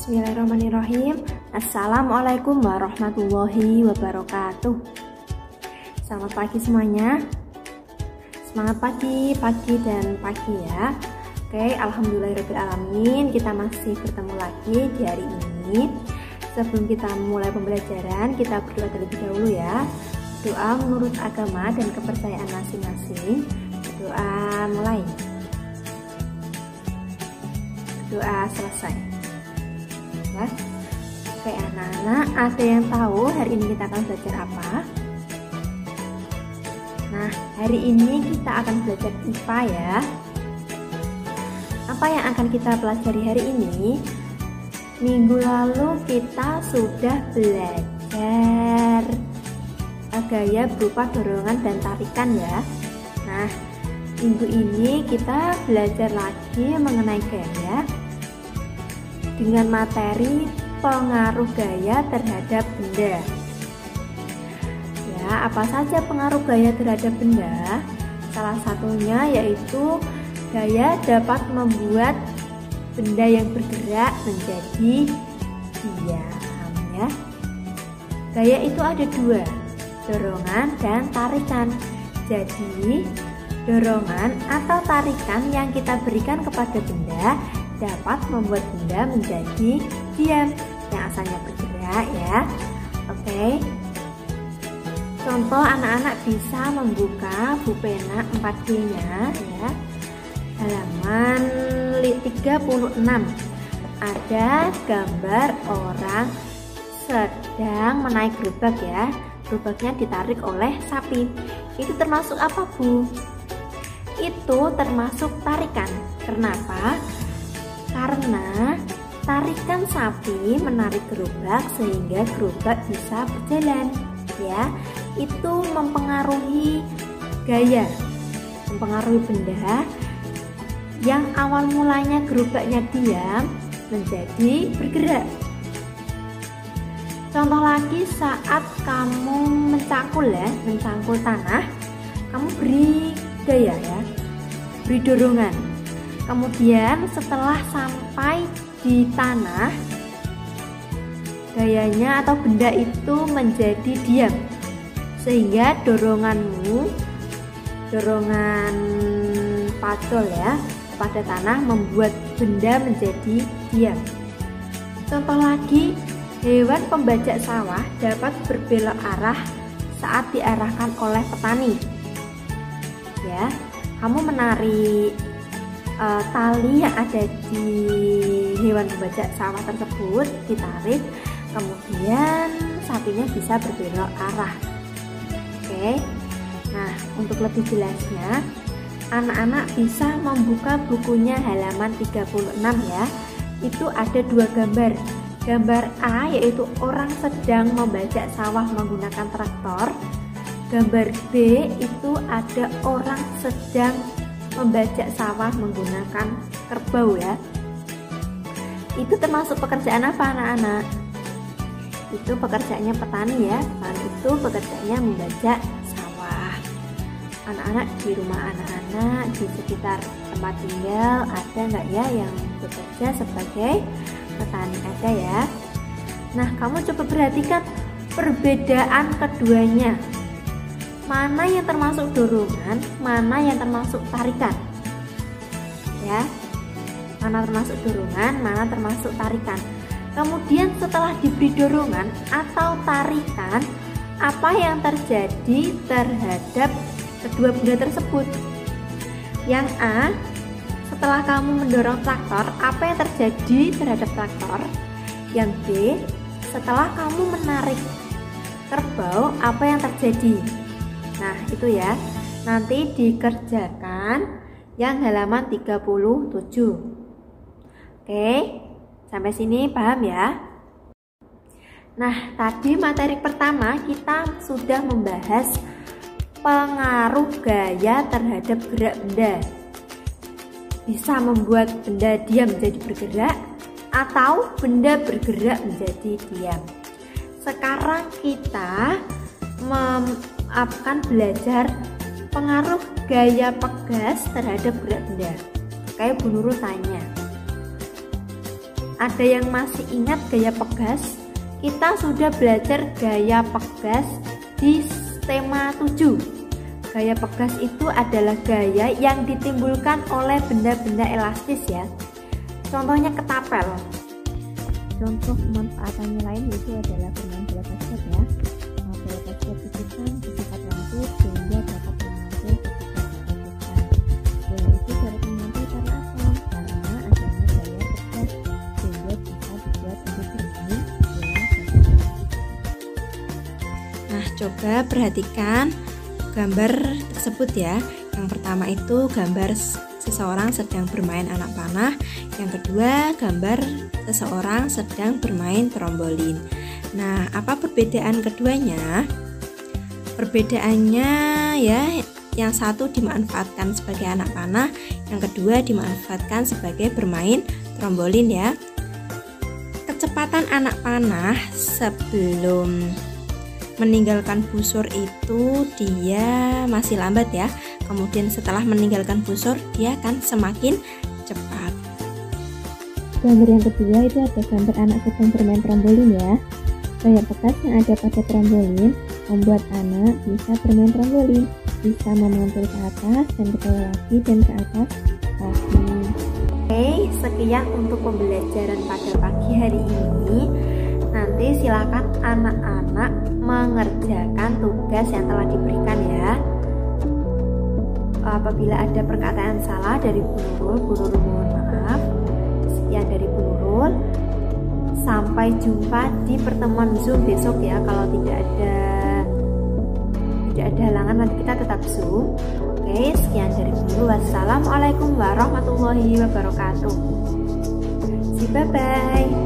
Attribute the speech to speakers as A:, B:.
A: Bismillahirrahmanirrahim. Assalamualaikum warahmatullahi wabarakatuh. Selamat pagi semuanya. Semangat pagi dan pagi ya. Oke, alhamdulillahirrahmanirrahim. Kita masih bertemu lagi di hari ini. Sebelum kita mulai pembelajaran, kita berdoa terlebih dahulu ya. Doa menurut agama dan kepercayaan masing-masing. Doa mulai. Doa selesai. Ya. Oke anak-anak, ada yang tahu hari ini kita akan belajar apa? Nah, hari ini kita akan belajar IPA ya. Apa yang akan kita pelajari hari ini? Minggu lalu kita sudah belajar gaya berupa dorongan dan tarikan ya. Nah, minggu ini kita belajar lagi mengenai gaya dengan materi pengaruh gaya terhadap benda. Ya, apa saja pengaruh gaya terhadap benda? Salah satunya yaitu gaya dapat membuat benda yang bergerak menjadi diam ya. Gaya itu ada dua, dorongan dan tarikan. Jadi dorongan atau tarikan yang kita berikan kepada benda dapat membuat benda menjadi diam yang asalnya bergerak ya. Oke. Contoh, anak-anak bisa membuka buku pena 4D-nya ya. Halaman 36. Ada gambar orang sedang menaik gerobak ya. Gerobaknya ditarik oleh sapi. Itu termasuk apa, Bu? Itu termasuk tarikan. Kenapa? Karena tarikan sapi menarik gerobak sehingga gerobak bisa berjalan ya. Itu mempengaruhi gaya, mempengaruhi benda yang awal mulanya gerobaknya diam menjadi bergerak. Contoh lagi, saat kamu mencangkul tanah, kamu beri gaya ya, beri dorongan. Kemudian setelah sampai di tanah, gayanya atau benda itu menjadi diam, sehingga dorongan pacul ya pada tanah membuat benda menjadi diam. Contoh lagi, hewan pembajak sawah dapat berbelok arah saat diarahkan oleh petani. Ya, kamu menarik tali yang ada di hewan pembajak sawah tersebut, ditarik, kemudian sapinya bisa berbelok arah. Oke. Nah, untuk lebih jelasnya, anak-anak bisa membuka bukunya halaman 36 ya. Itu ada dua gambar. Gambar A yaitu orang sedang membajak sawah menggunakan traktor. Gambar B itu ada orang sedang membajak sawah menggunakan kerbau ya. Itu termasuk pekerjaan apa anak-anak? Itu pekerjaannya petani ya. Petani itu pekerjaannya membajak sawah. Anak-anak, di rumah anak-anak, di sekitar tempat tinggal ada nggak ya yang bekerja sebagai petani? Ada ya. Nah, kamu coba perhatikan perbedaan keduanya. Mana yang termasuk dorongan, mana yang termasuk tarikan ya. Mana termasuk dorongan, mana termasuk tarikan. Kemudian setelah diberi dorongan atau tarikan, apa yang terjadi terhadap kedua benda tersebut? Yang A, setelah kamu mendorong traktor, apa yang terjadi terhadap traktor? Yang B, setelah kamu menarik kerbau, apa yang terjadi? Nah, itu ya. Nanti dikerjakan yang halaman 37. Oke, sampai sini paham ya? Nah, tadi materi pertama kita sudah membahas pengaruh gaya terhadap gerak benda. Bisa membuat benda diam menjadi bergerak atau benda bergerak menjadi diam. Sekarang kita akan belajar pengaruh gaya pegas terhadap gerak benda. Kayak Bu Nurul tanya, ada yang masih ingat gaya pegas? Kita sudah belajar gaya pegas di tema 7. Gaya pegas itu adalah gaya yang ditimbulkan oleh benda-benda elastis ya. Contohnya ketapel. Contoh pemanfaatannya lain yaitu adalah bermain bola basket ya. Bola basket itu kan bersifat lanjut sehingga dapat memantul ketika dilakukan. Bola itu dapat memantul karena apa? Karena adanya gaya pegas sehingga bisa dibuat untuk bermain bola basket. Nah, coba perhatikan gambar tersebut ya. Yang pertama itu gambar seseorang sedang bermain anak panah. Yang kedua gambar seseorang sedang bermain trombolin. Nah, apa perbedaan keduanya? Perbedaannya ya, yang satu dimanfaatkan sebagai anak panah, yang kedua dimanfaatkan sebagai bermain trombolin ya. Kecepatan anak panah sebelum meninggalkan busur itu dia masih lambat ya. Kemudian setelah meninggalkan busur dia akan semakin cepat. Gambar yang kedua itu ada gambar anak sedang bermain trombolin ya. Gaya pegas yang ada pada trombolin membuat anak bisa bermain trombolin, bisa memantul ke atas dan ke bawah lagi dan ke atas lagi. Oke, sekian untuk pembelajaran pada pagi hari ini. Nanti silakan anak-anak mengerjakan tugas yang telah diberikan ya. Apabila ada perkataan salah dari Bu Nurul mohon maaf. Sekian dari Bu Nurul. Sampai jumpa di pertemuan Zoom besok ya. Kalau tidak ada halangan nanti kita tetap Zoom. Oke, sekian dari Bu Nurul. Wassalamualaikum warahmatullahi wabarakatuh. Bye bye.